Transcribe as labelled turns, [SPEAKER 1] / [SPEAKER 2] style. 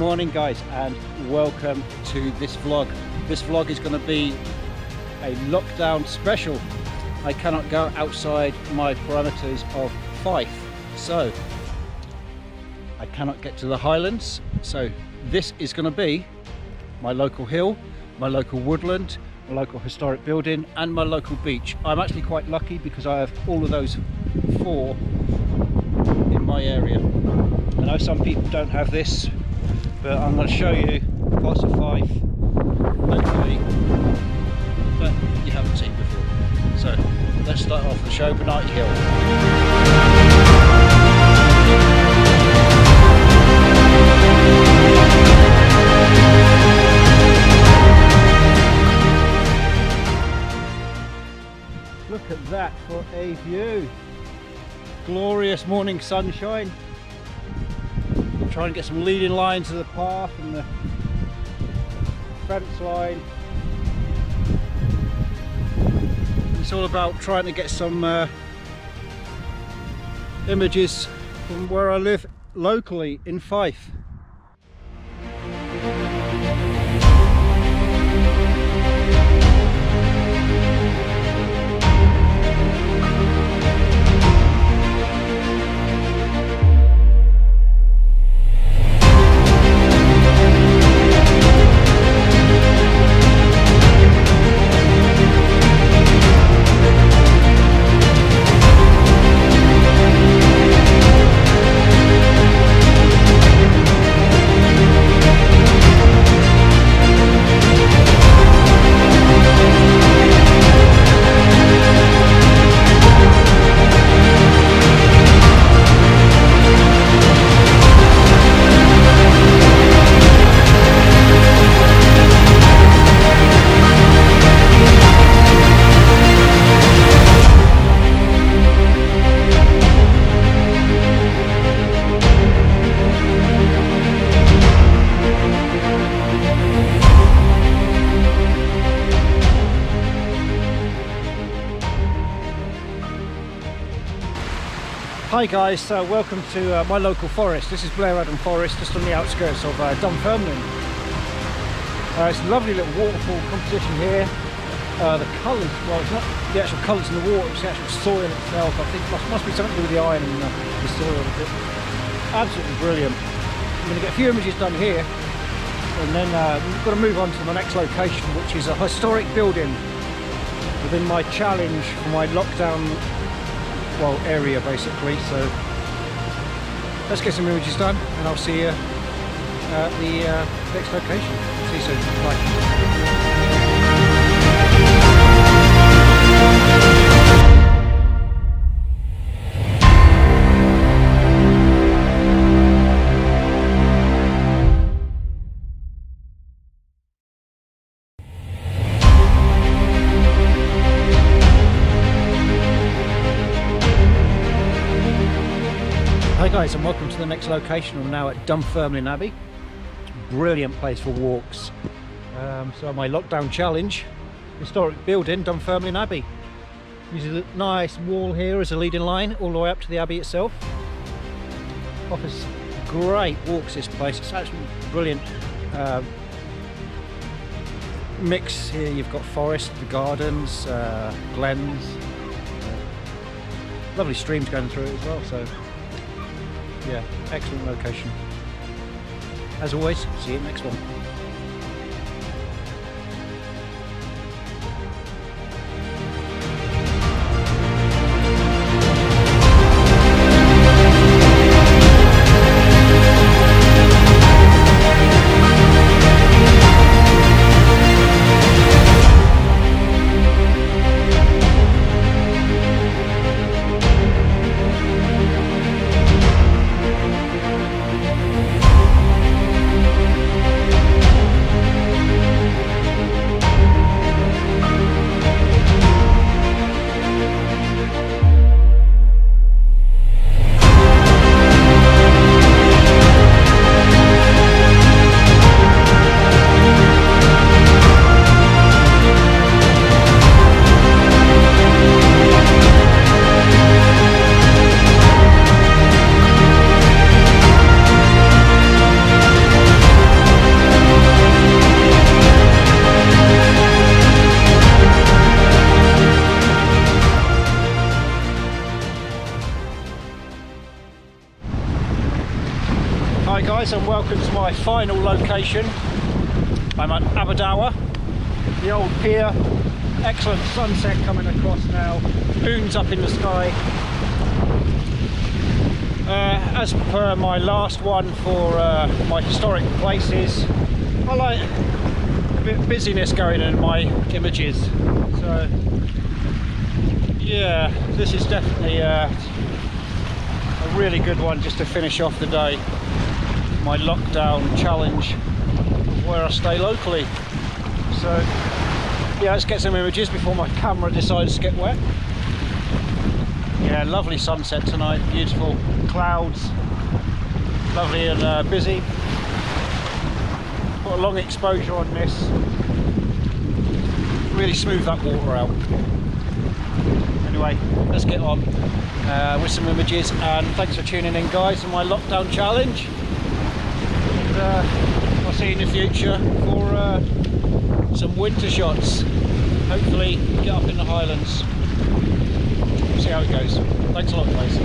[SPEAKER 1] morning guys, and welcome to this vlog. This vlog is going to be a lockdown special. I cannot go outside my parameters of Fife, so I cannot get to the Highlands. So this is going to be my local hill, my local woodland, my local historic building and my local beach. I'm actually quite lucky because I have all of those four in my area. I know some people don't have this, but I'm going to show you parts of Fife locally that you haven't seen before. So let's start off the show, Bernardi Hill. Look at that for a view. Glorious morning sunshine. I'm trying to get some leading lines of the path and the fence line. It's all about trying to get some images from where I live locally in Fife. Hi guys, welcome to my local forest. This is Blair Forest, just on the outskirts of Dunfermline. It's a lovely little waterfall composition here. The colours, well, it's not the actual colours in the water, it's the actual soil itself. I think must be something to do with the iron in the soil. Absolutely brilliant. I'm going to get a few images done here, and then we've got to move on to the next location, which is a historic building within my challenge for my lockdown area basically. So let's get some images done and I'll see you at the next location. See you soon. Bye. Hi guys, and welcome to the next location. I'm now at Dunfermline Abbey. It's a brilliant place for walks. So my lockdown challenge, historic building, Dunfermline Abbey. Uses a nice wall here as a leading line all the way up to the Abbey itself. Offers great walks, this place. It's actually brilliant mix here. You've got forest, the gardens, glens, lovely streams going through it as well. So yeah, excellent location. As always, see you next one. Hi guys, and welcome to my final location. I'm at Aberdeen, the Old Pier. Excellent sunset coming across now, moon's up in the sky. As per my last one for my historic places, I like a bit of busyness going in my images. So yeah, this is definitely a really good one just to finish off the day. My lockdown challenge of where I stay locally. So yeah, let's get some images before my camera decides to get wet. Yeah, lovely sunset tonight, beautiful clouds, lovely and busy. Got a long exposure on this, really smooth that water out. Anyway, let's get on with some images, and thanks for tuning in guys on my lockdown challenge. And I'll see you in the future for some winter shots. Hopefully get up in the Highlands. See how it goes. Thanks a lot guys.